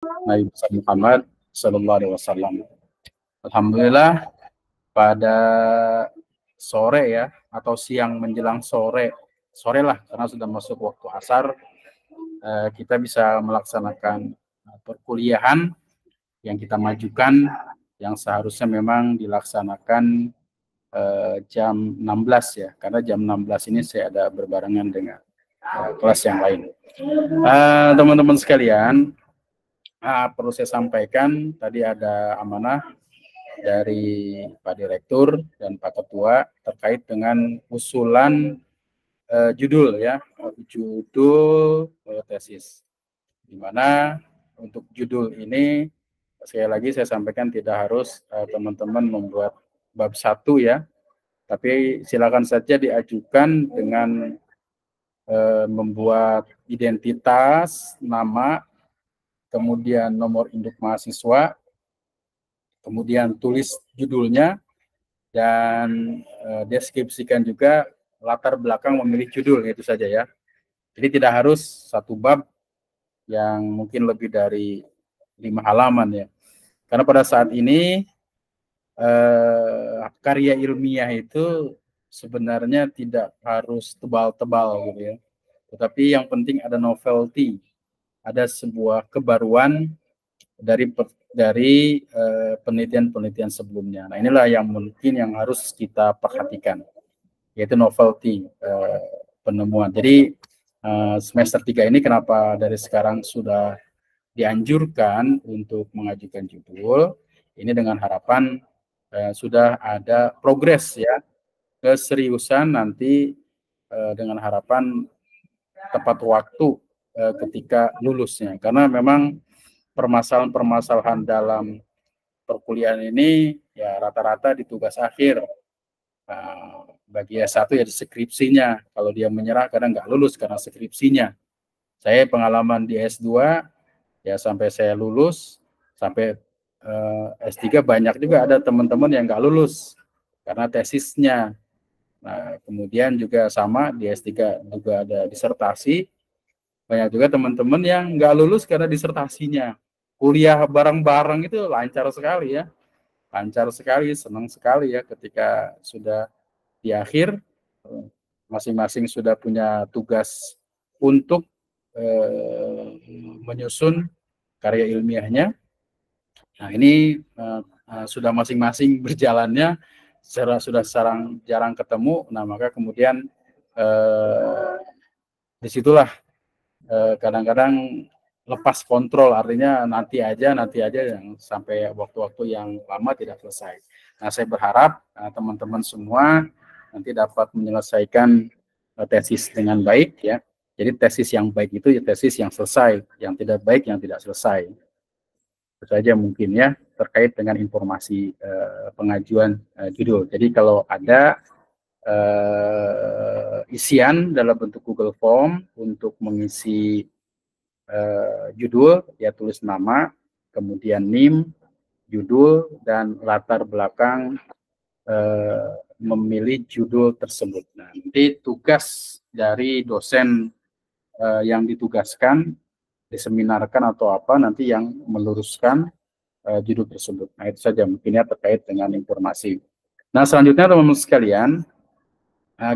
Nabi Muhammad Sallallahu Alaihi Wasallam. Alhamdulillah pada sore ya atau siang menjelang sore lah karena sudah masuk waktu asar, kita bisa melaksanakan perkuliahan yang kita majukan yang seharusnya memang dilaksanakan jam 16 ya, karena jam 16 ini saya ada berbarengan dengan kelas yang lain. Teman-teman sekalian, perlu saya sampaikan tadi ada amanah dari Pak Direktur dan Pak Ketua terkait dengan usulan judul ya, judul tesis. Di mana untuk judul ini sekali lagi saya sampaikan tidak harus teman-teman membuat bab 1 ya, tapi silakan saja diajukan dengan membuat identitas, nama, kemudian nomor induk mahasiswa, kemudian tulis judulnya, dan deskripsikan juga latar belakang memilih judul, itu saja ya. Jadi tidak harus satu bab yang mungkin lebih dari 5 halaman ya. Karena pada saat ini karya ilmiah itu sebenarnya tidak harus tebal-tebal gitu ya. Tetapi yang penting ada novelty, ada sebuah kebaruan dari penelitian-penelitian sebelumnya. Nah, inilah yang mungkin yang harus kita perhatikan, yaitu novelty penemuan. Jadi semester 3 ini kenapa dari sekarang sudah dianjurkan untuk mengajukan judul, ini dengan harapan sudah ada progres ya, keseriusan nanti dengan harapan tepat waktu ketika lulusnya. Karena memang permasalahan-permasalahan dalam perkuliahan ini ya rata-rata di tugas akhir. Bagi S1 ya di skripsinya. Kalau dia menyerah kadang nggak lulus karena skripsinya. Saya pengalaman di S2 ya sampai saya lulus, sampai S3 banyak juga ada teman-teman yang nggak lulus karena tesisnya. Nah, kemudian juga sama di S3 juga ada disertasi. Banyak juga teman-teman yang nggak lulus karena disertasinya. Kuliah bareng-bareng itu lancar sekali ya. Lancar sekali, senang sekali ya ketika sudah di akhir, masing-masing sudah punya tugas untuk menyusun karya ilmiahnya. Nah, ini sudah masing-masing berjalannya, sudah jarang ketemu. Nah, maka kemudian disitulah kadang-kadang lepas kontrol, artinya nanti aja yang sampai waktu-waktu yang lama tidak selesai. Nah, saya berharap teman-teman semua nanti dapat menyelesaikan tesis dengan baik ya. Jadi tesis yang baik itu ya tesis yang selesai, yang tidak baik yang tidak selesai. Itu saja mungkin ya terkait dengan informasi pengajuan judul. Jadi kalau ada isian dalam bentuk Google Form untuk mengisi judul, ya tulis nama, kemudian NIM, judul, dan latar belakang memilih judul tersebut. Nah, nanti tugas dari dosen yang ditugaskan, diseminarkan atau apa, nanti yang meluruskan judul tersebut. Nah, itu saja mungkinnya terkait dengan informasi. Nah, selanjutnya teman-teman sekalian,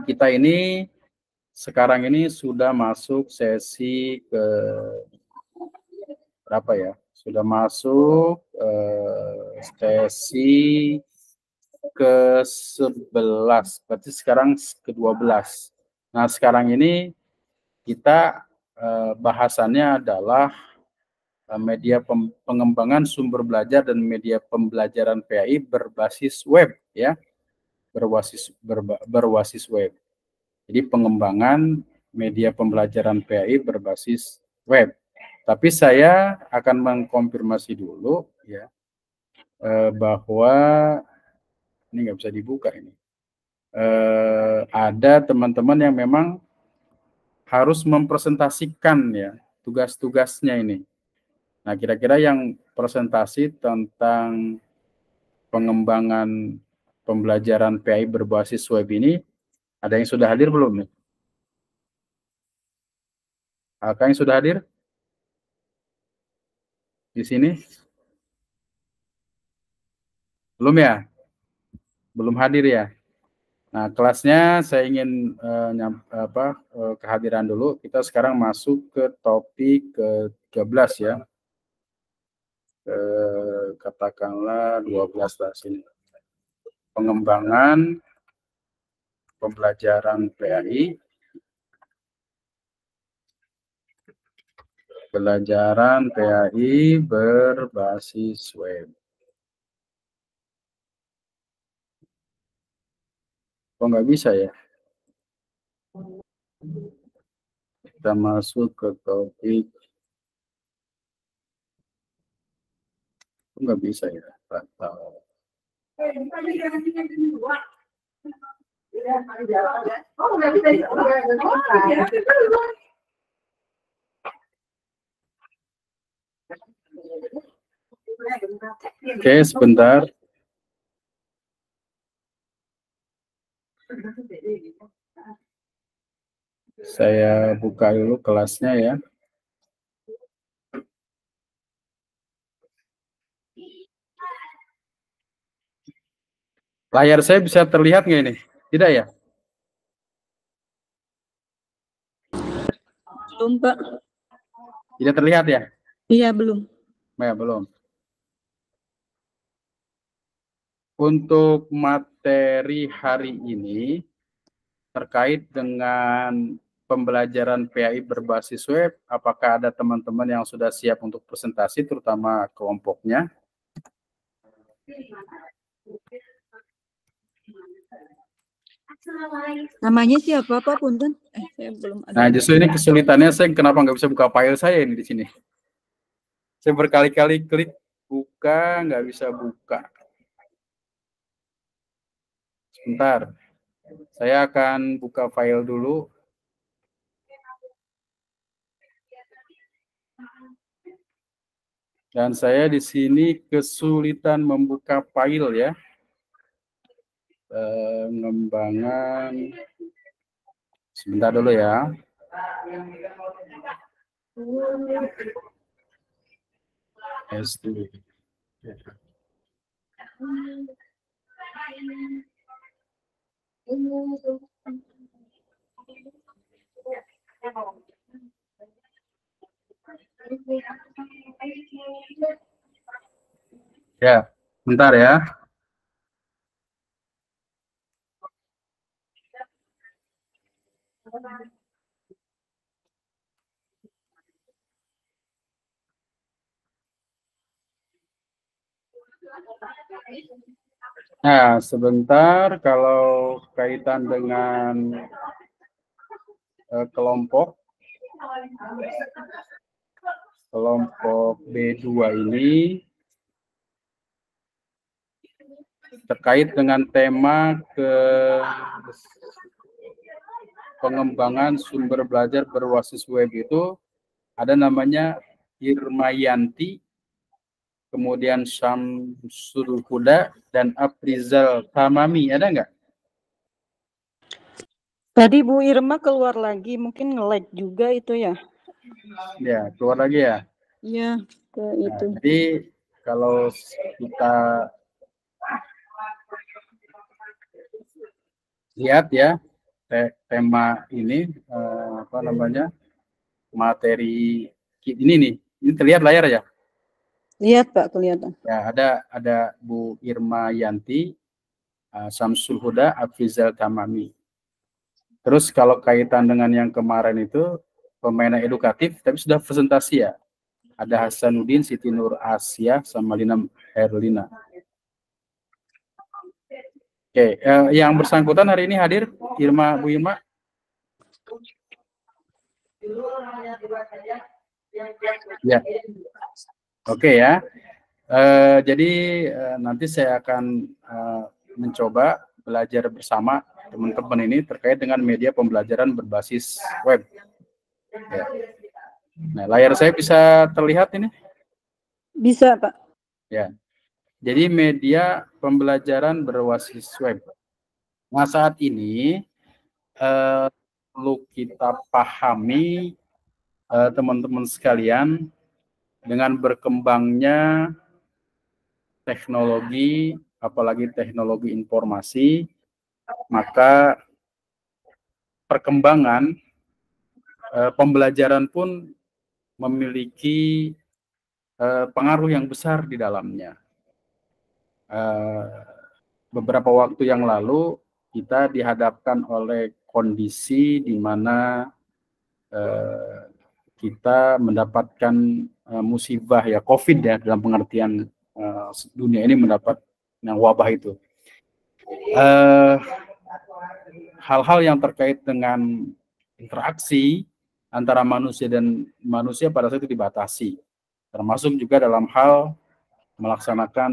kita ini sekarang ini sudah masuk sesi ke berapa ya? Sudah masuk sesi ke-11, berarti sekarang ke-12. Nah, sekarang ini kita bahasannya adalah media pengembangan sumber belajar dan media pembelajaran PAI berbasis web ya, berbasis web. Jadi pengembangan media pembelajaran PAI berbasis web. Tapi saya akan mengkonfirmasi dulu ya bahwa ini nggak bisa dibuka ini. Ada teman-teman yang memang harus mempresentasikan ya tugas-tugasnya ini. Nah, kira-kira yang presentasi tentang pengembangan pembelajaran PAI berbasis web ini ada yang sudah hadir belum nih? Kak yang sudah hadir? di sini? Belum ya? Belum hadir ya? Nah, kelasnya saya ingin kehadiran dulu. Kita sekarang masuk ke topik ke-13 ya. Katakanlah 12 lah sini. Pengembangan pembelajaran PAI. Pembelajaran PAI berbasis web. Kok nggak bisa ya? Kita masuk ke topik. Kok nggak bisa ya? Tak tahu. Oke, sebentar. Saya buka dulu kelasnya ya. Layar saya bisa terlihat nggak ini? Tidak ya? Belum, Pak. Tidak terlihat ya? Iya, belum. Ya, belum. Untuk materi hari ini terkait dengan pembelajaran PAI berbasis web, apakah ada teman-teman yang sudah siap untuk presentasi, terutama kelompoknya? Namanya siapa, Pak? Punten? Saya belum ada. Nah, justru ini kesulitannya, saya kenapa nggak bisa buka file saya ini di sini. Saya berkali-kali klik buka, nggak bisa buka. Sebentar, saya akan buka file dulu. Dan saya di sini kesulitan membuka file ya. Pengembangan. Sebentar dulu ya. S2. Ya, bentar ya. Nah, sebentar, kalau kaitan dengan kelompok B2 ini terkait dengan tema pengembangan sumber belajar berbasis web itu ada namanya Irmayanti, kemudian Syamsul Huda, dan Aprizal Tamami. Ada nggak? Tadi Bu Irma keluar lagi, mungkin nge-lag juga itu ya? Ya, keluar lagi ya? Iya, ke itu. Jadi kalau kita lihat ya, tema ini materi ini nih. Ini terlihat layar ya? Lihat Pak, kelihatan. Ya, ada Bu Irma Yanti, Syamsul Huda, Afrizal Tamami. Terus kalau kaitan dengan yang kemarin itu pemain edukatif, tapi sudah presentasi ya. Ada Hasanuddin, Siti Nur Asia, sama Lina Herlina. Oke, yang bersangkutan hari ini hadir, Bu Irma. Ya, oke ya. Jadi nanti saya akan mencoba belajar bersama teman-teman ini terkait dengan media pembelajaran berbasis web. Ya. Nah, layar saya bisa terlihat ini? Bisa Pak. Ya. Jadi media pembelajaran berbasis web. Nah, saat ini perlu kita pahami teman-teman sekalian dengan berkembangnya teknologi, apalagi teknologi informasi, maka perkembangan pembelajaran pun memiliki pengaruh yang besar di dalamnya. Beberapa waktu yang lalu kita dihadapkan oleh kondisi di mana kita mendapatkan musibah ya COVID ya, dalam pengertian dunia ini mendapat wabah itu. Hal-hal yang terkait dengan interaksi antara manusia dan manusia pada saat itu dibatasi, termasuk juga dalam hal melaksanakan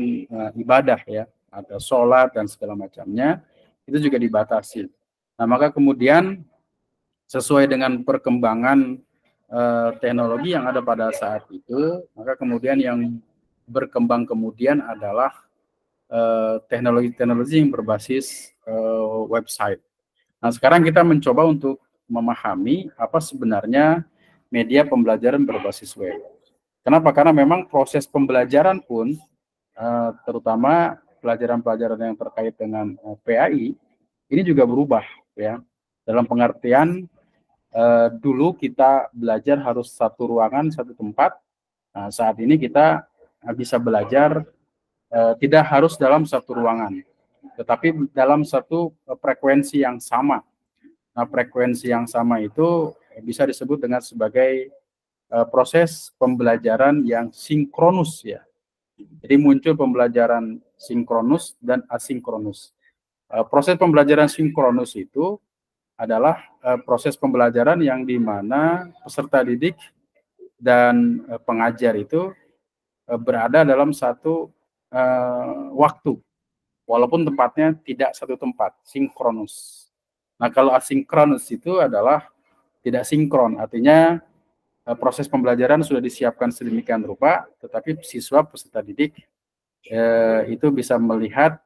ibadah ya, ada sholat dan segala macamnya, itu juga dibatasi. Nah, maka kemudian sesuai dengan perkembangan teknologi yang ada pada saat itu, maka kemudian yang berkembang kemudian adalah teknologi-teknologi yang berbasis website. Nah, sekarang kita mencoba untuk memahami apa sebenarnya media pembelajaran berbasis web. Kenapa? Karena memang proses pembelajaran pun, terutama pelajaran-pelajaran yang terkait dengan PAI, ini juga berubah, ya. Dalam pengertian, dulu kita belajar harus satu ruangan, satu tempat. Nah, saat ini kita bisa belajar tidak harus dalam satu ruangan, tetapi dalam satu frekuensi yang sama. Nah, frekuensi yang sama itu bisa disebut dengan sebagai proses pembelajaran yang sinkronus ya. Jadi muncul pembelajaran sinkronus dan asinkronus. Proses pembelajaran sinkronus itu adalah proses pembelajaran yang di mana peserta didik dan pengajar itu berada dalam satu waktu, walaupun tempatnya tidak satu tempat, sinkronus. Nah, kalau asinkronus itu adalah tidak sinkron, artinya proses pembelajaran sudah disiapkan sedemikian rupa, tetapi siswa peserta didik itu bisa melihat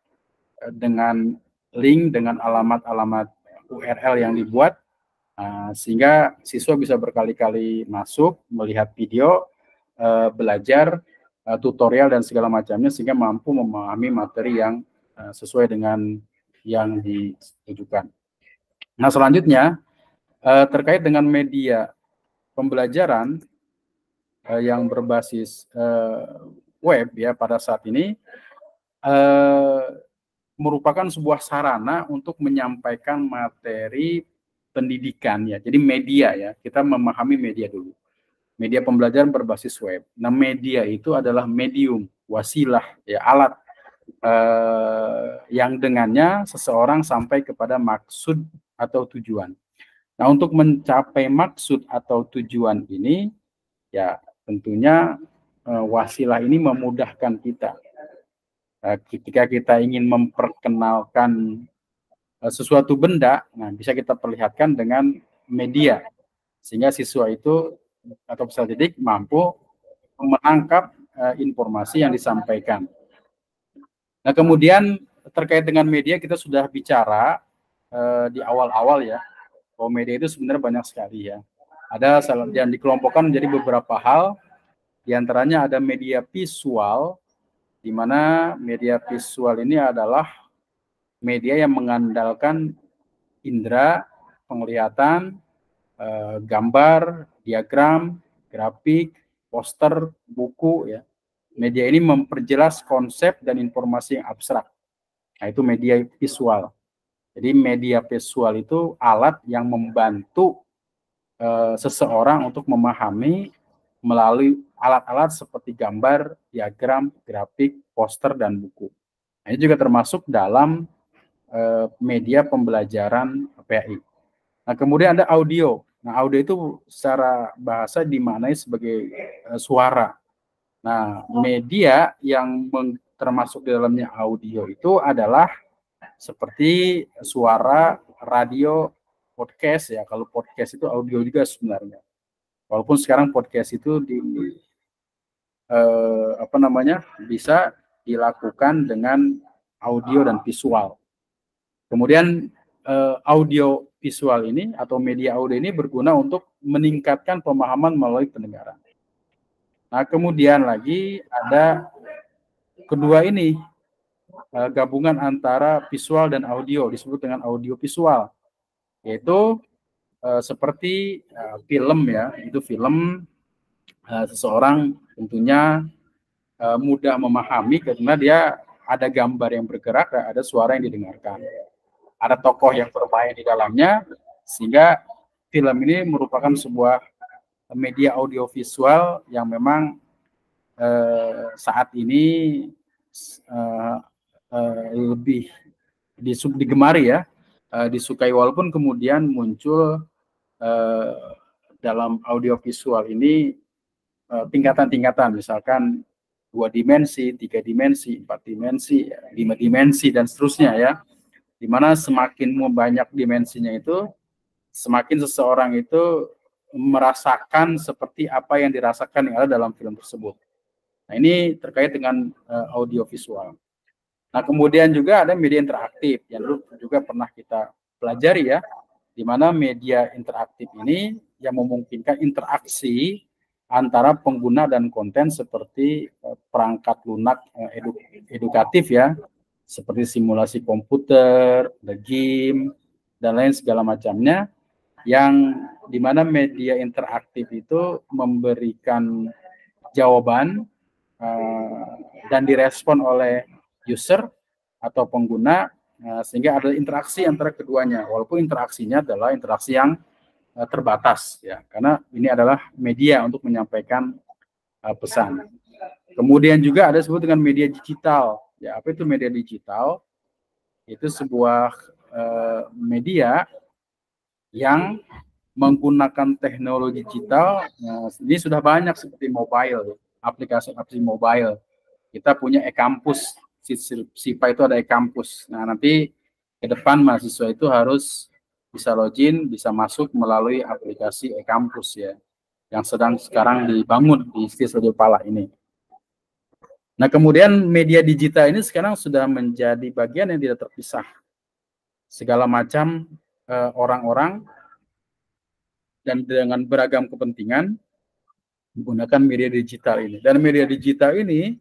dengan link, dengan alamat-alamat URL yang dibuat, sehingga siswa bisa berkali-kali masuk, melihat video, belajar, tutorial dan segala macamnya, sehingga mampu memahami materi yang sesuai dengan yang ditujukan. Nah, selanjutnya terkait dengan media pembelajaran yang berbasis web ya, pada saat ini merupakan sebuah sarana untuk menyampaikan materi pendidikan ya. Jadi media ya, kita memahami media dulu. Media pembelajaran berbasis web. Nah, media itu adalah medium, wasilah ya, alat yang dengannya seseorang sampai kepada maksud atau tujuan. Nah, untuk mencapai maksud atau tujuan ini, ya tentunya wasilah ini memudahkan kita. Ketika kita ingin memperkenalkan sesuatu benda, nah bisa kita perlihatkan dengan media, sehingga siswa itu atau peserta didik mampu menangkap informasi yang disampaikan. Nah, kemudian terkait dengan media kita sudah bicara di awal-awal ya, bahwa media itu sebenarnya banyak sekali ya. Ada yang dikelompokkan menjadi beberapa hal, diantaranya ada media visual, di mana media visual ini adalah media yang mengandalkan indera penglihatan, gambar, diagram, grafik, poster, buku ya. Media ini memperjelas konsep dan informasi yang abstrak. Nah, itu media visual. Jadi media visual itu alat yang membantu seseorang untuk memahami melalui alat-alat seperti gambar, diagram, grafik, poster, dan buku. Nah, ini juga termasuk dalam media pembelajaran PAI. Nah, kemudian ada audio. Nah, audio itu secara bahasa dimaknai sebagai suara. Nah, media yang termasuk di dalamnya audio itu adalah seperti suara, radio, podcast ya. Kalau podcast itu audio juga sebenarnya. Walaupun sekarang podcast itu bisa dilakukan dengan audio dan visual. Kemudian audio visual ini atau media audio ini berguna untuk meningkatkan pemahaman melalui pendengaran. Nah, kemudian lagi ada kedua ini, gabungan antara visual dan audio, disebut dengan audio visual, yaitu seperti film ya, itu film seseorang tentunya mudah memahami karena dia ada gambar yang bergerak, ada suara yang didengarkan, ada tokoh yang bermain di dalamnya, sehingga film ini merupakan sebuah media audiovisual yang memang saat ini lebih digemari ya, disukai, walaupun kemudian muncul dalam audiovisual ini tingkatan-tingkatan, misalkan 2 dimensi, 3 dimensi, 4 dimensi, 5 dimensi, dan seterusnya ya. Dimana semakin banyak dimensinya itu, semakin seseorang itu merasakan seperti apa yang dirasakan yang ada dalam film tersebut. Nah, ini terkait dengan audiovisual. Nah, kemudian juga ada media interaktif yang dulu juga pernah kita pelajari ya, di mana media interaktif ini yang memungkinkan interaksi antara pengguna dan konten seperti perangkat lunak edukatif ya, seperti simulasi komputer, the game, dan lain segala macamnya, yang dimana media interaktif itu memberikan jawaban dan direspon oleh user atau pengguna, sehingga ada interaksi antara keduanya, walaupun interaksinya adalah interaksi yang terbatas ya, karena ini adalah media untuk menyampaikan pesan. Kemudian juga ada disebut dengan media digital. Ya, apa itu media digital? Itu sebuah media yang menggunakan teknologi digital. Ini sudah banyak seperti mobile, aplikasi-aplikasi mobile. Kita punya e-kampus, SIPA itu ada e-kampus. Nah, nanti ke depan mahasiswa itu harus bisa login, bisa masuk melalui aplikasi e-kampus ya, yang sedang sekarang dibangun di Studio Pala ini. Nah, kemudian media digital ini sekarang sudah menjadi bagian yang tidak terpisah. Segala macam orang-orang dan dengan beragam kepentingan menggunakan media digital ini. Dan media digital ini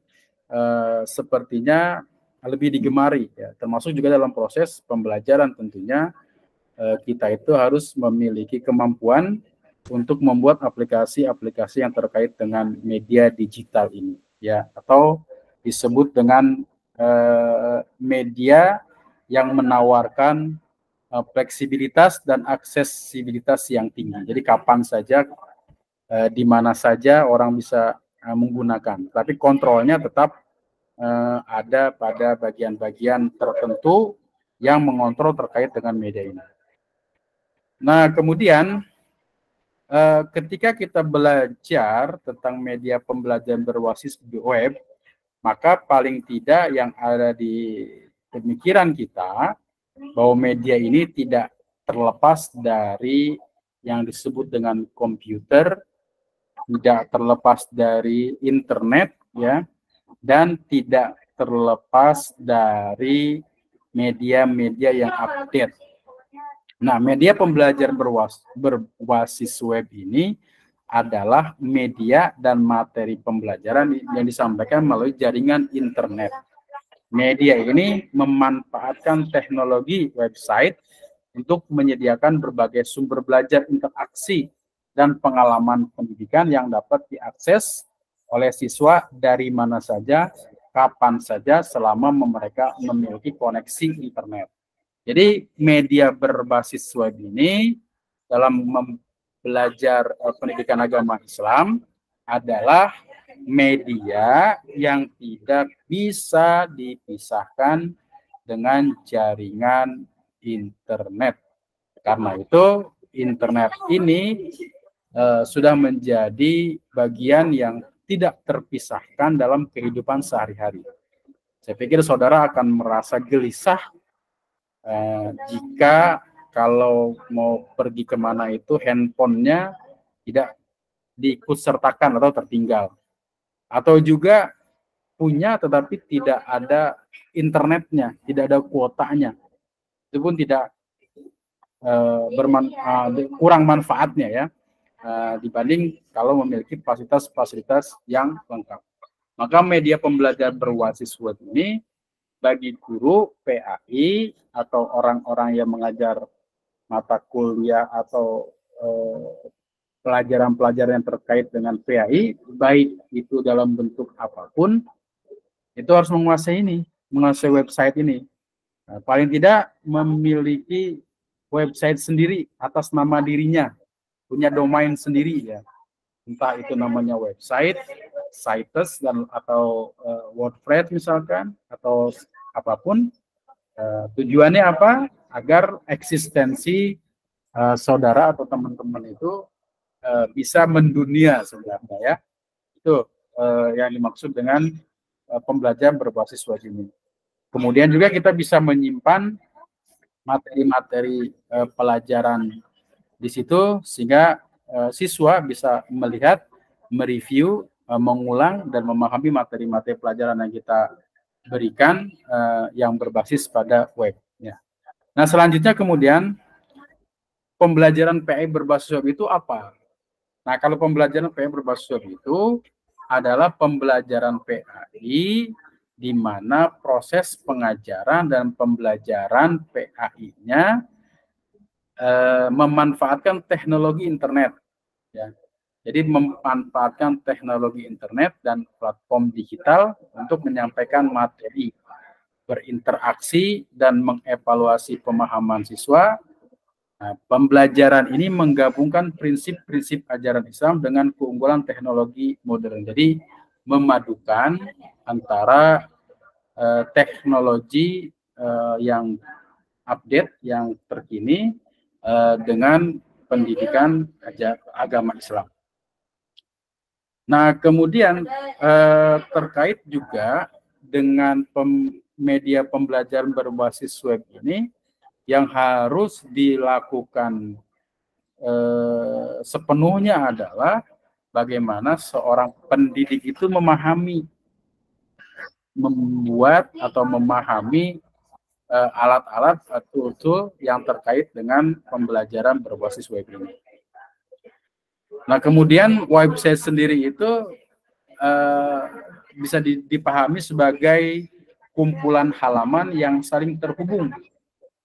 sepertinya lebih digemari ya, termasuk juga dalam proses pembelajaran. Tentunya kita itu harus memiliki kemampuan untuk membuat aplikasi-aplikasi yang terkait dengan media digital ini ya, atau disebut dengan media yang menawarkan fleksibilitas dan aksesibilitas yang tinggi. Jadi kapan saja, di mana saja orang bisa menggunakan, tapi kontrolnya tetap ada pada bagian-bagian tertentu yang mengontrol terkait dengan media ini. Nah, kemudian ketika kita belajar tentang media pembelajaran berbasis web, maka paling tidak yang ada di pemikiran kita bahwa media ini tidak terlepas dari yang disebut dengan komputer, tidak terlepas dari internet ya, dan tidak terlepas dari media-media yang update. Nah, media pembelajaran berbasis web ini adalah media dan materi pembelajaran yang disampaikan melalui jaringan internet. Media ini memanfaatkan teknologi website untuk menyediakan berbagai sumber belajar interaksi dan pengalaman pendidikan yang dapat diakses oleh siswa dari mana saja, kapan saja, selama mereka memiliki koneksi internet. Jadi media berbasis web ini dalam belajar pendidikan agama Islam adalah media yang tidak bisa dipisahkan dengan jaringan internet. Karena itu internet ini sudah menjadi bagian yang tidak terpisahkan dalam kehidupan sehari-hari. Saya pikir saudara akan merasa gelisah jika kalau mau pergi kemana itu handphonenya tidak diikutsertakan atau tertinggal, atau juga punya tetapi tidak ada internetnya, tidak ada kuotanya, itu pun tidak kurang manfaatnya ya. dibanding kalau memiliki fasilitas-fasilitas yang lengkap. Maka media pembelajaran berbasis web ini bagi guru, PAI, atau orang-orang yang mengajar mata kuliah atau pelajaran-pelajaran yang terkait dengan PAI, baik itu dalam bentuk apapun, itu harus menguasai website ini. Nah, paling tidak memiliki website sendiri atas nama dirinya, punya domain sendiri ya. Entah itu namanya website, sites atau WordPress misalkan atau apapun. Tujuannya apa? Agar eksistensi saudara atau teman-teman itu bisa mendunia sebenarnya ya. Itu yang dimaksud dengan pembelajaran berbasis web ini. Kemudian juga kita bisa menyimpan materi-materi pelajaran di situ sehingga siswa bisa melihat, mereview, mengulang dan memahami materi-materi pelajaran yang kita berikan yang berbasis pada web. Ya. Nah selanjutnya kemudian pembelajaran PAI berbasis web itu apa? Nah kalau pembelajaran PAI berbasis web itu adalah pembelajaran PAI di mana proses pengajaran dan pembelajaran PAI-nya memanfaatkan teknologi internet. Ya. Jadi memanfaatkan teknologi internet dan platform digital untuk menyampaikan materi, berinteraksi, dan mengevaluasi pemahaman siswa. Nah, pembelajaran ini menggabungkan prinsip-prinsip ajaran Islam dengan keunggulan teknologi modern. Jadi memadukan antara teknologi yang update, yang terkini dengan pendidikan agama Islam. Nah, kemudian terkait juga dengan media pembelajaran berbasis web ini yang harus dilakukan sepenuhnya adalah bagaimana seorang pendidik itu membuat atau memahami alat-alat tool-tool yang terkait dengan pembelajaran berbasis web ini. Nah, kemudian website sendiri itu bisa dipahami sebagai kumpulan halaman yang saling terhubung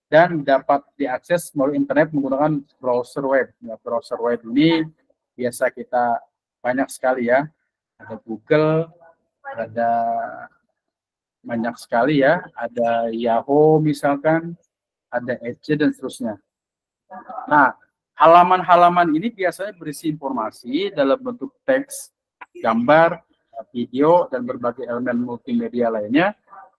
dan dapat diakses melalui internet menggunakan browser web. Nah, browser web ini biasa kita banyak sekali ya. Ada Google, ada banyak sekali ya. Ada Yahoo misalkan, ada Edge dan seterusnya. Nah, halaman-halaman ini biasanya berisi informasi dalam bentuk teks, gambar, video, dan berbagai elemen multimedia lainnya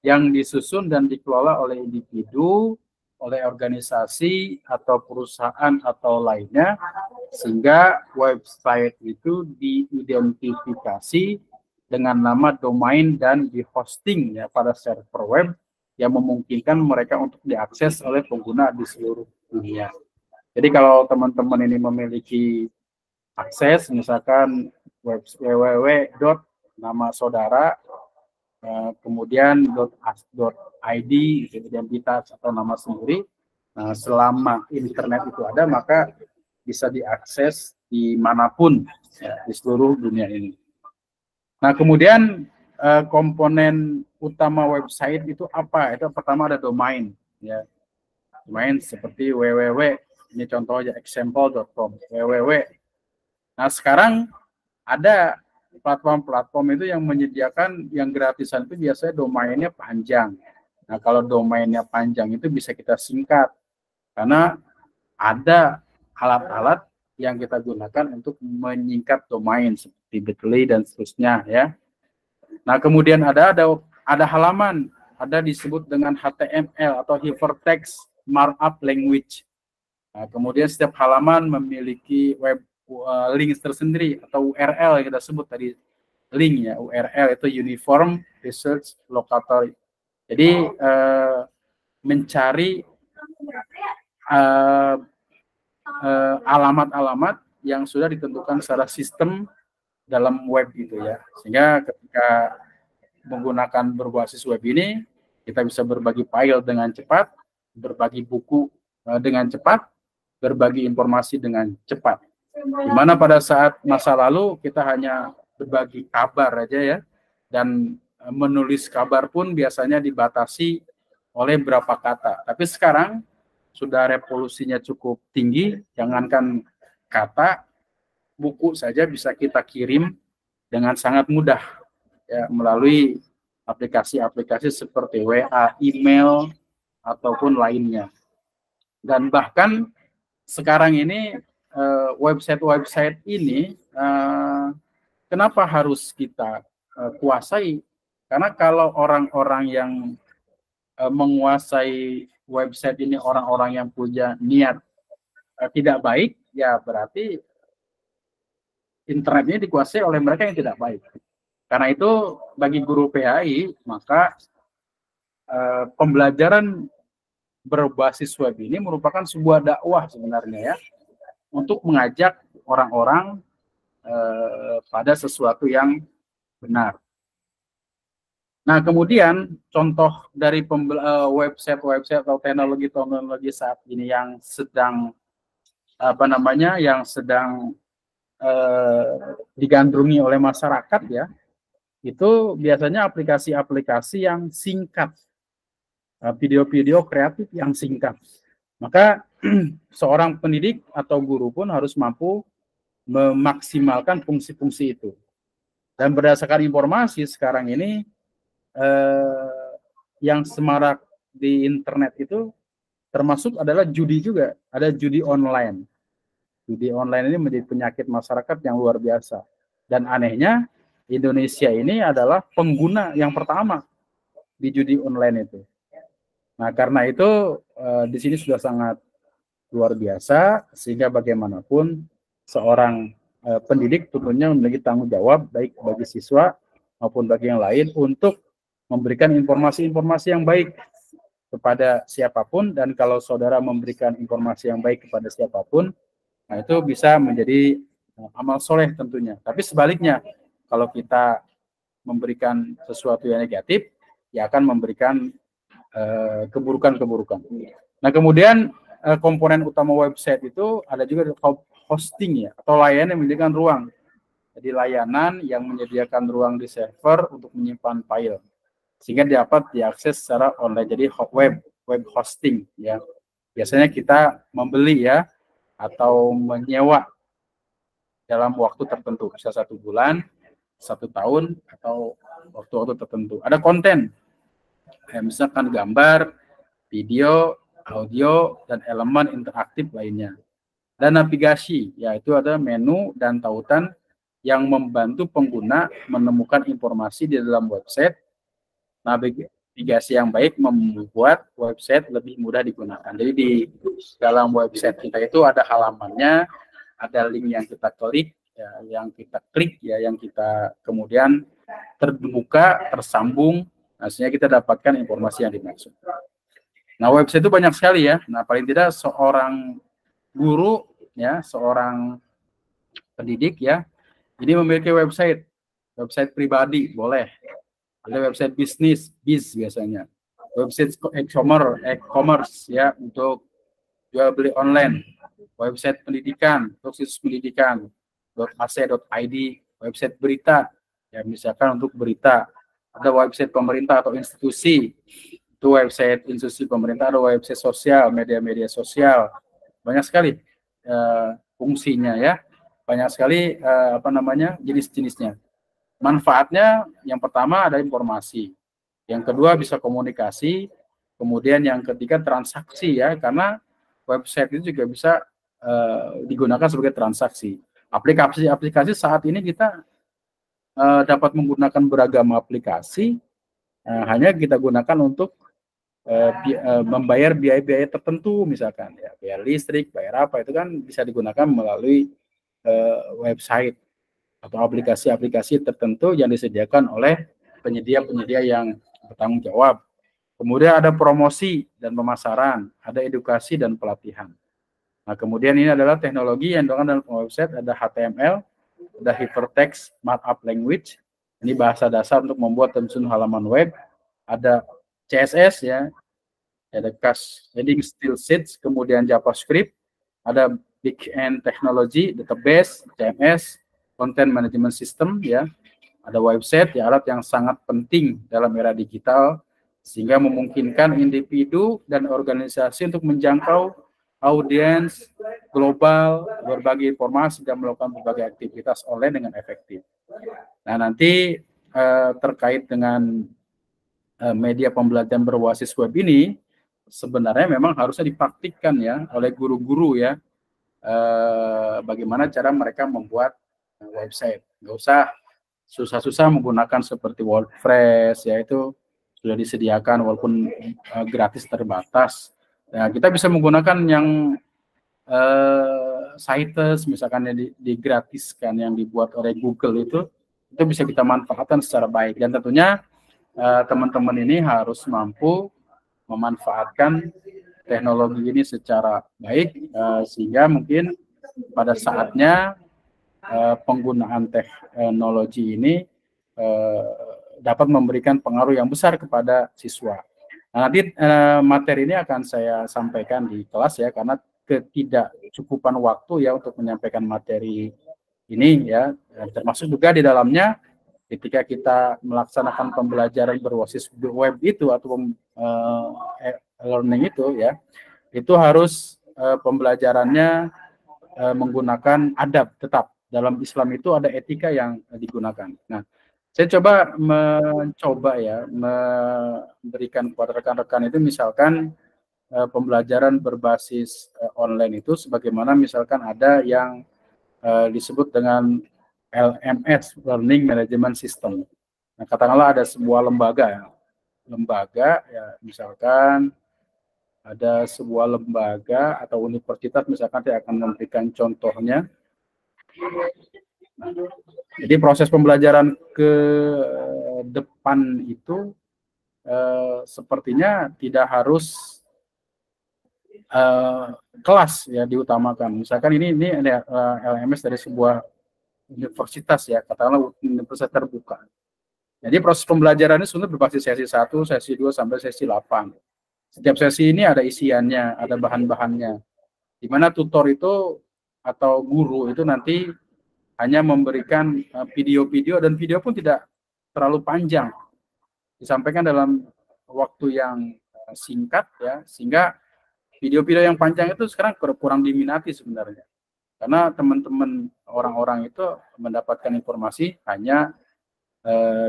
yang disusun dan dikelola oleh individu, oleh organisasi, atau perusahaan, atau lainnya, sehingga website itu diidentifikasi dengan nama domain dan dihosting ya pada server web yang memungkinkan mereka untuk diakses oleh pengguna di seluruh dunia. Jadi kalau teman-teman ini memiliki akses, misalkan www.nama saudara, kemudian .id, identitas atau nama sendiri, nah, selama internet itu ada, maka bisa diakses dimanapun ya, di seluruh dunia ini. Nah, kemudian komponen utama website itu apa? Itu pertama ada domain, ya. Domain seperti www. Ini contoh aja example.com, www. Nah, sekarang ada platform-platform itu yang menyediakan yang gratisan itu biasanya domainnya panjang. Nah, kalau domainnya panjang itu bisa kita singkat. Karena ada alat-alat yang kita gunakan untuk menyingkat domain seperti Bitly dan seterusnya ya. Nah, kemudian ada halaman, ada disebut dengan HTML atau Hypertext Markup Language. Nah, kemudian setiap halaman memiliki link tersendiri atau URL yang kita sebut tadi link ya. URL itu Uniform Research Locator. Jadi mencari alamat-alamat yang sudah ditentukan secara sistem dalam web gitu ya. Sehingga ketika menggunakan berbasis web ini kita bisa berbagi file dengan cepat, berbagi buku dengan cepat, berbagi informasi dengan cepat. Di mana pada saat masa lalu kita hanya berbagi kabar aja ya, dan menulis kabar pun biasanya dibatasi oleh berapa kata. Tapi sekarang sudah revolusinya cukup tinggi, jangankan kata, buku saja bisa kita kirim dengan sangat mudah ya, melalui aplikasi-aplikasi seperti WA, email, ataupun lainnya. Dan bahkan sekarang ini website-website ini kenapa harus kita kuasai? Karena kalau orang-orang yang menguasai website ini orang-orang yang punya niat tidak baik, ya berarti internet ini dikuasai oleh mereka yang tidak baik. Karena itu bagi guru PAI, maka pembelajaran berbasis web ini merupakan sebuah dakwah sebenarnya ya, untuk mengajak orang-orang pada sesuatu yang benar. Nah, kemudian contoh dari website-website atau teknologi-teknologi saat ini yang sedang yang sedang digandrungi oleh masyarakat ya, itu biasanya aplikasi-aplikasi yang singkat, video-video kreatif yang singkat. Maka seorang pendidik atau guru pun harus mampu memaksimalkan fungsi-fungsi itu. Dan berdasarkan informasi sekarang ini yang semarak di internet itu termasuk adalah judi juga, ada judi online. Judi online ini menjadi penyakit masyarakat yang luar biasa. Dan anehnya Indonesia ini adalah pengguna yang pertama di judi online itu. Nah, karena itu di sini sudah sangat luar biasa, sehingga bagaimanapun seorang pendidik tentunya memiliki tanggung jawab baik bagi siswa maupun bagi yang lain untuk memberikan informasi-informasi yang baik kepada siapapun, dan kalau saudara memberikan informasi yang baik kepada siapapun, nah itu bisa menjadi amal soleh tentunya. Tapi sebaliknya, kalau kita memberikan sesuatu yang negatif, ya akan memberikan keburukan-keburukan. Nah, kemudian komponen utama website itu ada juga hosting ya, atau layanan yang menyediakan ruang. Jadi layanan yang menyediakan ruang di server untuk menyimpan file, sehingga dapat diakses secara online. Jadi web hosting ya. Biasanya kita membeli ya, atau menyewa dalam waktu tertentu, bisa 1 bulan, 1 tahun, atau waktu-waktu tertentu. Ada konten, misalkan gambar, video, audio, dan elemen interaktif lainnya. Dan navigasi, yaitu ada menu dan tautan yang membantu pengguna menemukan informasi di dalam website. Navigasi yang baik membuat website lebih mudah digunakan. Jadi di dalam website kita itu ada halamannya, ada link yang kita klik, ya, yang kita kemudian terbuka, tersambung, hasilnya kita dapatkan informasi yang dimaksud. Nah, website itu banyak sekali ya. Nah, paling tidak seorang guru ya, seorang pendidik ya, ini memiliki website pribadi boleh. Ada website bisnis, biasanya. Website e-commerce ya, untuk jual beli online. Website pendidikan, untuk situs pendidikan, .ac.id, website berita, ya misalkan untuk berita. Ada website pemerintah atau institusi, itu website institusi pemerintah. Ada website sosial, media-media sosial. Banyak sekali fungsinya ya. Banyak sekali jenis-jenisnya. Manfaatnya yang pertama ada informasi, yang kedua bisa komunikasi, kemudian yang ketiga transaksi ya, karena website itu juga bisa digunakan sebagai transaksi. Aplikasi saat ini kita dapat menggunakan beragam aplikasi, hanya kita gunakan untuk membayar biaya-biaya tertentu, misalkan ya, bayar listrik, bayar apa, itu kan bisa digunakan melalui website atau aplikasi-aplikasi tertentu yang disediakan oleh penyedia-penyedia yang bertanggung jawab. Kemudian ada promosi dan pemasaran, ada edukasi dan pelatihan. Nah, kemudian ini adalah teknologi yang digunakan dalam website, ada HTML, ada hypertext markup language, ini bahasa dasar untuk membuat dan menyusun halaman web, ada CSS ya, ada Cascading Style Sheets, kemudian JavaScript, ada back-end technology, database, CMS, content management system, ya, ada website, ya, alat yang sangat penting dalam era digital sehingga memungkinkan individu dan organisasi untuk menjangkau audiens global, berbagi informasi dan melakukan berbagai aktivitas online dengan efektif. Nah, nanti terkait dengan media pembelajaran berbasis web ini sebenarnya memang harusnya dipraktikkan ya oleh guru-guru ya, bagaimana cara mereka membuat website. Nggak usah susah-susah menggunakan seperti WordPress, ya, itu sudah disediakan walaupun gratis terbatas. Nah, kita bisa menggunakan yang Citus misalkan yang digratiskan yang dibuat oleh Google itu bisa kita manfaatkan secara baik, dan tentunya teman-teman ini harus mampu memanfaatkan teknologi ini secara baik sehingga mungkin pada saatnya penggunaan teknologi ini dapat memberikan pengaruh yang besar kepada siswa. Nah, nanti materi ini akan saya sampaikan di kelas ya, karena ketidakcukupan waktu ya untuk menyampaikan materi ini ya, termasuk juga di dalamnya ketika kita melaksanakan pembelajaran berbasis web itu atau learning itu ya, itu harus pembelajarannya menggunakan adab tetap. Dalam Islam itu ada etika yang digunakan. Nah, saya mencoba ya memberikan kepada rekan-rekan itu misalkan pembelajaran berbasis online itu sebagaimana misalkan ada yang disebut dengan LMS, Learning Management System. Nah, katakanlah ada sebuah lembaga ya, misalkan ada sebuah lembaga atau universitas misalkan saya akan memberikan contohnya. Jadi proses pembelajaran ke depan itu sepertinya tidak harus kelas ya diutamakan. Misalkan ini ada LMS dari sebuah universitas ya, katakanlah universitas terbuka. Jadi proses pembelajaran ini sebenarnya berbasis sesi 1, sesi 2 sampai sesi 8. Setiap sesi ini ada isiannya, ada bahan-bahannya. Di mana tutor itu atau guru itu nanti hanya memberikan video-video, dan video pun tidak terlalu panjang, disampaikan dalam waktu yang singkat ya, sehingga video-video yang panjang itu sekarang kurang diminati sebenarnya, karena teman-teman orang-orang itu mendapatkan informasi hanya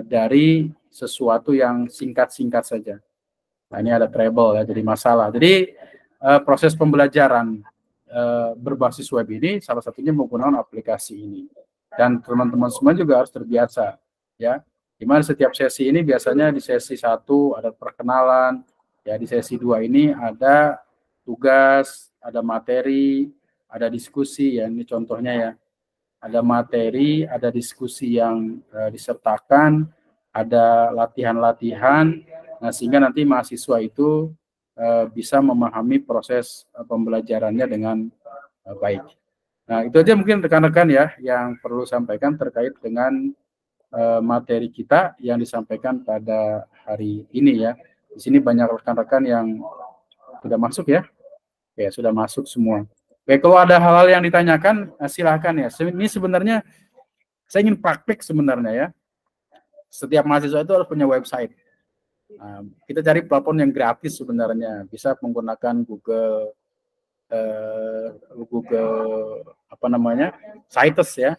dari sesuatu yang singkat-singkat saja. Nah, ini ada trouble ya, jadi masalah. Jadi proses pembelajaran berbasis web ini salah satunya menggunakan aplikasi ini, dan teman-teman semua juga harus terbiasa ya, dimana setiap sesi ini biasanya di sesi 1 ada perkenalan ya, di sesi 2 ini ada tugas, ada materi, ada diskusi ya, ini contohnya ya, ada materi, ada diskusi yang disertakan, ada latihan-latihan. Nah, sehingga nanti mahasiswa itu bisa memahami proses pembelajarannya dengan baik. Nah, itu aja mungkin rekan-rekan ya yang perlu sampaikan terkait dengan materi kita yang disampaikan pada hari ini ya. Di sini banyak rekan-rekan yang sudah masuk ya. Oke, sudah masuk semua. Oke, kalau ada hal-hal yang ditanyakan silahkan ya. Ini sebenarnya saya ingin praktik sebenarnya ya. Setiap mahasiswa itu harus punya website. Nah, kita cari platform yang gratis sebenarnya, bisa menggunakan Google Citus ya,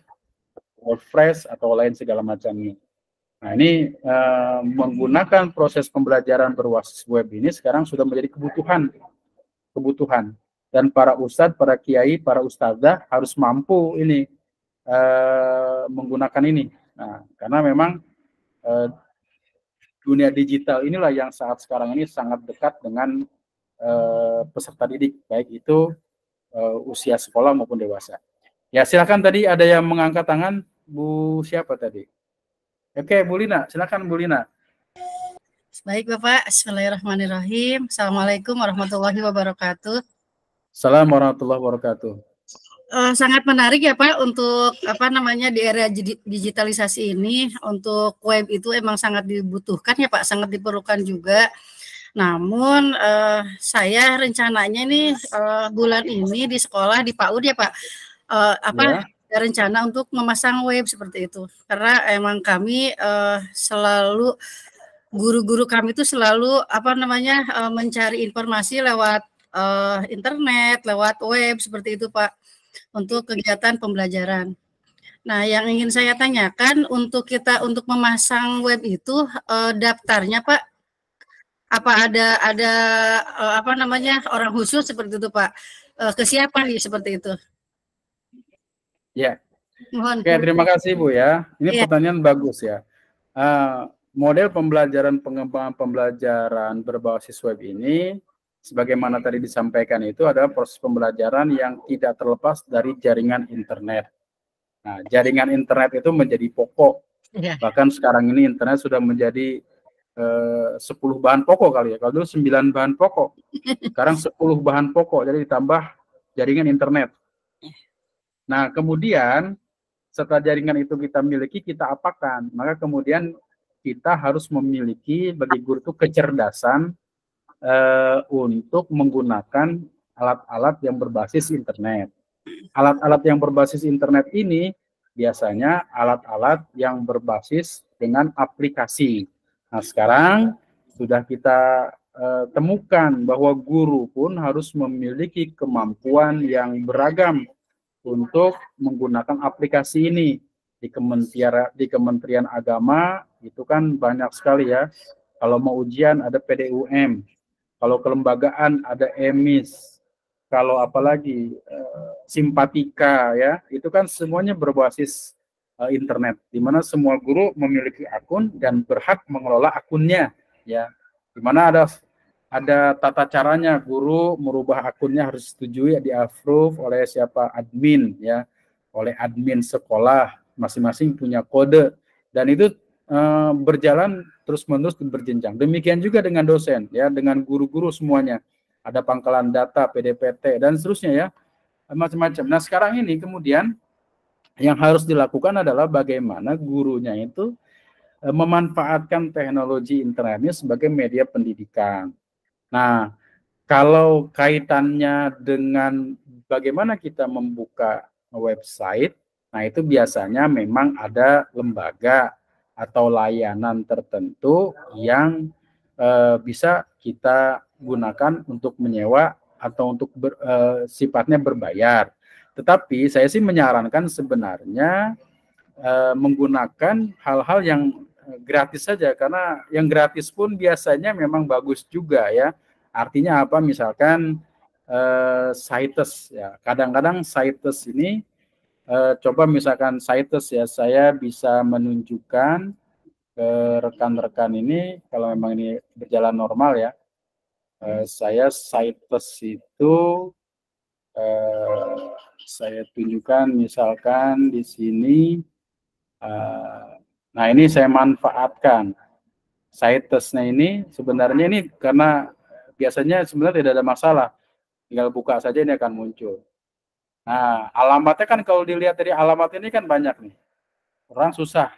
WordPress atau lain segala macamnya. Nah, ini menggunakan proses pembelajaran berbasis web ini sekarang sudah menjadi kebutuhan, dan para ustadz, para kiai, para ustadzah harus mampu ini menggunakan ini. Nah, karena memang dunia digital inilah yang saat sekarang ini sangat dekat dengan peserta didik, baik itu usia sekolah maupun dewasa. Ya, silakan, tadi ada yang mengangkat tangan, Bu siapa tadi? Oke, Bu Lina, silakan Bu Lina. Baik Bapak, Bismillahirrahmanirrahim. Assalamualaikum warahmatullahi wabarakatuh. Assalamualaikum warahmatullahi wabarakatuh. Sangat menarik ya Pak, untuk di era digitalisasi ini, untuk web itu emang sangat dibutuhkan ya Pak, sangat diperlukan juga. Namun saya rencananya nih bulan ini di sekolah di PAUD ya Pak, Ya. ada rencana untuk memasang web seperti itu. Karena emang kami selalu guru-guru kami itu selalu mencari informasi lewat internet, lewat web seperti itu Pak, untuk kegiatan pembelajaran. Nah, yang ingin saya tanyakan untuk memasang web itu daftarnya Pak, apa ada orang khusus seperti itu Pak? Ke siapa nih seperti itu? Ya. Mohon. Oke, terima kasih Bu ya. Ini Iya. pertanyaan bagus ya. Model pembelajaran pengembangan pembelajaran berbasis web ini, sebagaimana tadi disampaikan itu adalah proses pembelajaran yang tidak terlepas dari jaringan internet. Nah, jaringan internet itu menjadi pokok. Iya. Bahkan sekarang ini internet sudah menjadi 10 bahan pokok kali ya. Kalau dulu 9 bahan pokok. Sekarang 10 bahan pokok, jadi ditambah jaringan internet. Nah, kemudian setelah jaringan itu kita miliki, kita apakan? Maka kemudian kita harus memiliki bagi guru itu kecerdasan untuk menggunakan alat-alat yang berbasis internet. Alat-alat yang berbasis internet ini biasanya alat-alat yang berbasis dengan aplikasi. Nah, sekarang sudah kita temukan bahwa guru pun harus memiliki kemampuan yang beragam untuk menggunakan aplikasi ini. Di Kementerian Agama itu kan banyak sekali ya. Kalau mau ujian ada PDUM, kalau kelembagaan ada EMIS, kalau apalagi Simpatika ya, itu kan semuanya berbasis internet, di mana semua guru memiliki akun dan berhak mengelola akunnya ya. Di mana ada tata caranya, guru merubah akunnya harus disetujui, di-approve oleh siapa, admin ya, oleh admin sekolah, masing-masing punya kode, dan itu berjalan terus-menerus berjenjang. Demikian juga dengan dosen ya, dengan guru-guru semuanya, ada pangkalan data, PDPT dan seterusnya ya, macam-macam. Nah, sekarang ini kemudian yang harus dilakukan adalah bagaimana gurunya itu memanfaatkan teknologi internet ini sebagai media pendidikan. Nah, kalau kaitannya dengan bagaimana kita membuka website, nah itu biasanya memang ada lembaga atau layanan tertentu yang bisa kita gunakan untuk menyewa atau untuk sifatnya berbayar. Tetapi saya sih menyarankan sebenarnya menggunakan hal-hal yang gratis saja, karena yang gratis pun biasanya memang bagus juga ya. Artinya apa? Misalkan Cites ya. Kadang-kadang Cites ini coba misalkan Cites ya, saya bisa menunjukkan ke rekan-rekan ini kalau memang ini berjalan normal ya. Saya Cites itu saya tunjukkan misalkan di sini. Nah, ini saya manfaatkan Cites-nya ini. Sebenarnya ini karena biasanya sebenarnya tidak ada masalah, tinggal buka saja ini akan muncul. Nah, alamatnya kan kalau dilihat dari alamat ini kan banyak nih, orang susah,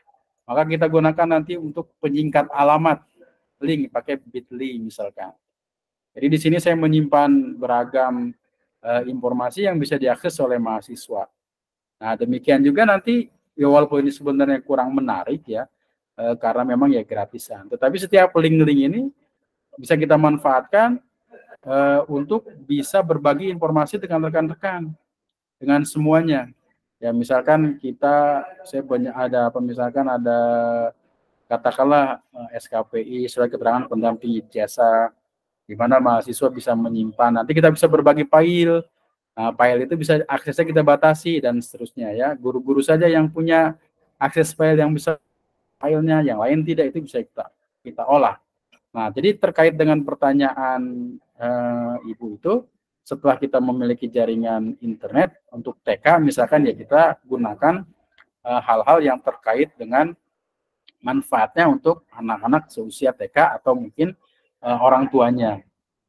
maka kita gunakan nanti untuk penyingkat alamat, link pakai bit.ly misalkan. Jadi di sini saya menyimpan beragam informasi yang bisa diakses oleh mahasiswa. Nah, demikian juga nanti ya, walaupun ini sebenarnya kurang menarik ya, karena memang ya gratisan. Tetapi setiap link-link ini bisa kita manfaatkan untuk bisa berbagi informasi dengan rekan-rekan, dengan semuanya. Ya misalkan saya banyak ada misalkan ada katakanlah SKPI, surat keterangan pendamping ijazah, di mana mahasiswa bisa menyimpan. Nanti kita bisa berbagi file. Nah, file itu bisa aksesnya kita batasi dan seterusnya ya. Guru-guru saja yang punya akses file yang bisa filenya, yang lain tidak, itu bisa kita olah. Nah, jadi terkait dengan pertanyaan Ibu itu, setelah kita memiliki jaringan internet untuk TK misalkan ya, kita gunakan hal-hal yang terkait dengan manfaatnya untuk anak-anak seusia TK atau mungkin orang tuanya.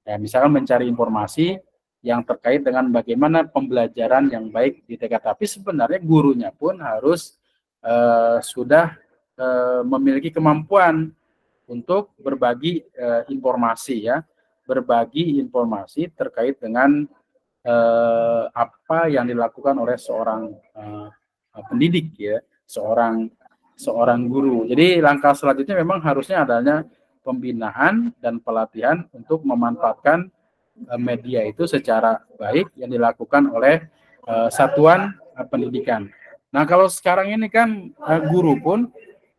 Ya, misalkan mencari informasi yang terkait dengan bagaimana pembelajaran yang baik di TK. Tapi sebenarnya gurunya pun harus sudah memiliki kemampuan untuk berbagi informasi ya, berbagi informasi terkait dengan apa yang dilakukan oleh seorang pendidik ya, seorang guru. Jadi langkah selanjutnya memang harusnya adanya pembinaan dan pelatihan untuk memanfaatkan media itu secara baik yang dilakukan oleh satuan pendidikan. Nah, kalau sekarang ini kan guru pun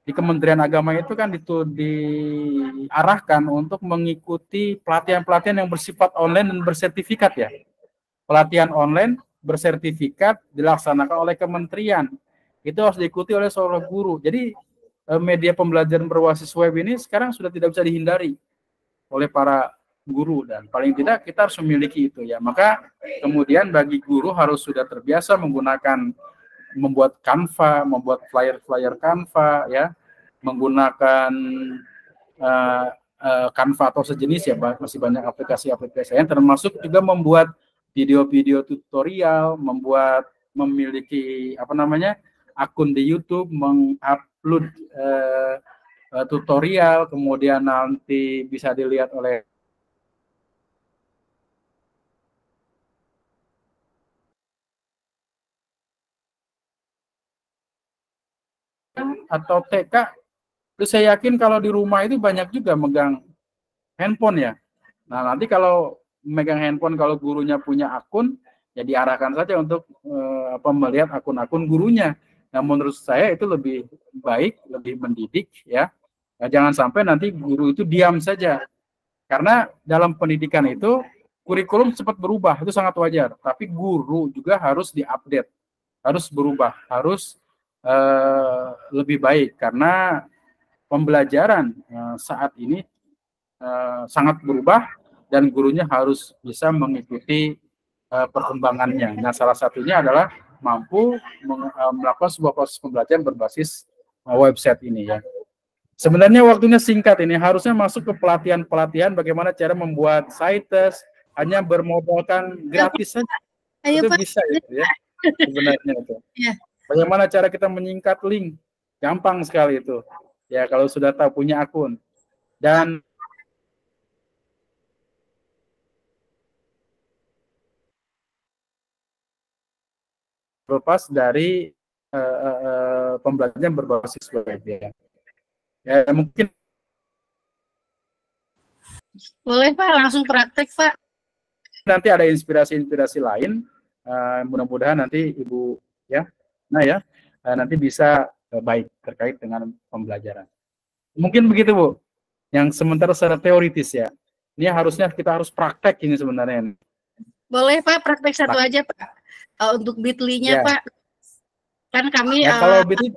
di Kementerian Agama itu kan diarahkan untuk mengikuti pelatihan-pelatihan yang bersifat online dan bersertifikat ya. Pelatihan online bersertifikat dilaksanakan oleh kementerian. Itu harus diikuti oleh seorang guru. Jadi media pembelajaran berbasis web ini sekarang sudah tidak bisa dihindari oleh para guru, dan paling tidak kita harus memiliki itu ya. Maka kemudian bagi guru harus sudah terbiasa membuat Canva, membuat flyer-flyer Canva ya, menggunakan Canva atau sejenis ya, masih banyak aplikasi-aplikasi yang termasuk juga membuat video-video tutorial, memiliki akun di YouTube, mengupload tutorial, kemudian nanti bisa dilihat oleh atau TK. Terus saya yakin kalau di rumah itu banyak juga megang handphone ya. Nah, nanti kalau megang handphone, kalau gurunya punya akun, ya diarahkan saja untuk melihat akun-akun gurunya. Nah, menurut saya itu lebih baik, lebih mendidik ya. Nah, jangan sampai nanti guru itu diam saja. Karena dalam pendidikan itu kurikulum cepat berubah, itu sangat wajar. Tapi guru juga harus diupdate, harus berubah, harus lebih baik, karena pembelajaran saat ini sangat berubah dan gurunya harus bisa mengikuti perkembangannya. Nah, salah satunya adalah mampu melakukan sebuah proses pembelajaran berbasis website ini ya. Sebenarnya waktunya singkat, ini harusnya masuk ke pelatihan-pelatihan bagaimana cara membuat sites hanya bermodalkan gratis saja. Itu bisa gitu ya. Sebenarnya itu. Bagaimana cara kita menyingkat link? Gampang sekali itu. Ya, kalau sudah tahu, punya akun. Dan lepas dari pembelajaran berbasis web ya. Ya, mungkin boleh Pak, langsung praktek Pak. Nanti ada inspirasi-inspirasi lain. Mudah-mudahan nanti Ibu ya, nanti bisa baik terkait dengan pembelajaran. Mungkin begitu Bu. Yang sementara secara teoritis ya. Ini harusnya kita harus praktek ini sebenarnya. Boleh Pak, praktek satu aja Pak. Untuk Bitly-nya Pak. Kan kami kalau Bitly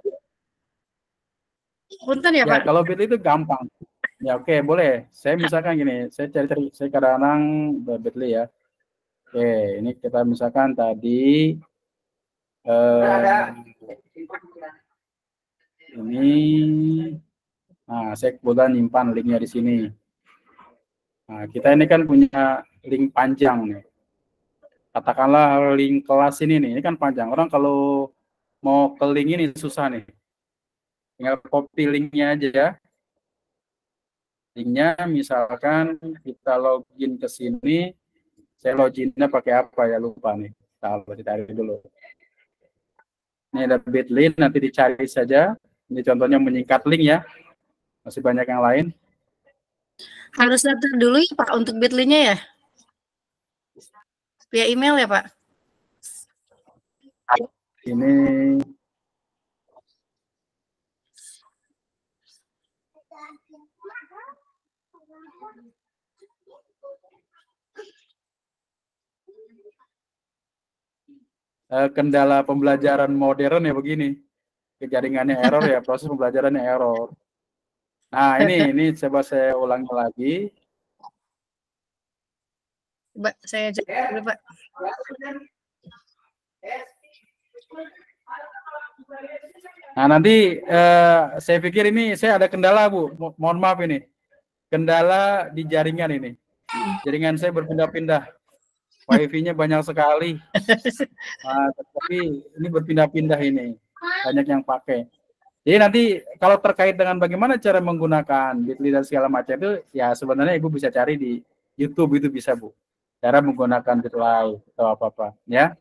punten ya Pak. Kalau Bitly itu gampang. Ya oke, boleh. Saya misalkan gini, saya kadang-kadang Bitly ya. Oke, ini kita misalkan tadi ini, nah saya kebetulan nyimpan linknya di sini. Nah, kita ini kan punya link panjang nih. Katakanlah link kelas ini kan panjang. Orang kalau mau ke link ini susah nih. Tinggal copy linknya aja. Linknya misalkan kita login ke sini. Saya loginnya pakai apa ya, lupa nih. Kita cari dulu. Ini ada Bitly, nanti dicari saja. Ini contohnya menyingkat link ya. Masih banyak yang lain. Harus daftar dulu ya Pak untuk Bitly-nya ya? Via email ya Pak? Ini kendala pembelajaran modern ya begini. Jaringannya error ya, proses pembelajarannya error. Nah, ini coba saya ulangi lagi. Coba saya cek dulu Pak. Nah, nanti saya pikir ini saya ada kendala Bu. Mohon maaf ini. Kendala di jaringan ini. Jaringan saya berpindah-pindah. Wifi-nya banyak sekali. Nah, tapi ini berpindah-pindah ini. Banyak yang pakai. Jadi nanti kalau terkait dengan bagaimana cara menggunakan Bitly dan segala macam itu, ya sebenarnya Ibu bisa cari di YouTube, itu bisa Bu. Cara menggunakan Bitly atau apa-apa, ya.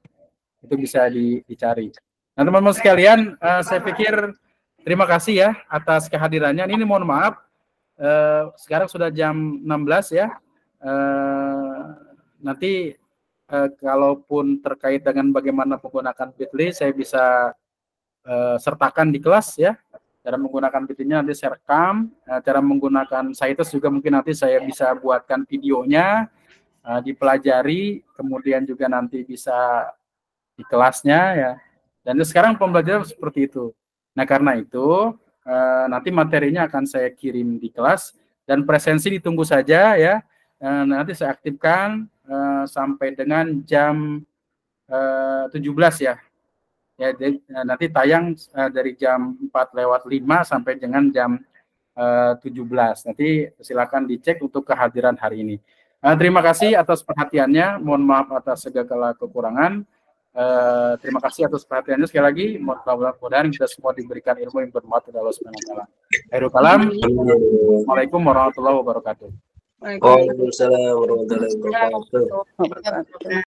Itu bisa dicari. Nah teman-teman sekalian, saya pikir terima kasih ya atas kehadirannya. Ini mohon maaf, sekarang sudah jam 16 ya. Nanti kalaupun terkait dengan bagaimana menggunakan Bitly, saya bisa sertakan di kelas ya. Cara menggunakan Bitly-nya nanti saya rekam. Cara menggunakan Citus juga mungkin nanti saya bisa buatkan videonya, dipelajari, kemudian juga nanti bisa di kelasnya ya. Dan sekarang pembelajaran seperti itu. Nah karena itu nanti materinya akan saya kirim di kelas dan presensi ditunggu saja ya. Nanti saya aktifkan sampai dengan jam 17 ya. Ya, nanti tayang dari jam 4:05 sampai dengan jam 17. Nanti silakan dicek untuk kehadiran hari ini. Terima kasih atas perhatiannya. Mohon maaf atas segala kekurangan. Terima kasih atas perhatiannya sekali lagi. Mudah-mudahan kita semua diberikan ilmu yang bermanfaat oleh Allah Subhanahu wa taala. Akhirul kalam. Assalamualaikum warahmatullahi wabarakatuh. Waalaikumsalam warahmatullahi wabarakatuh.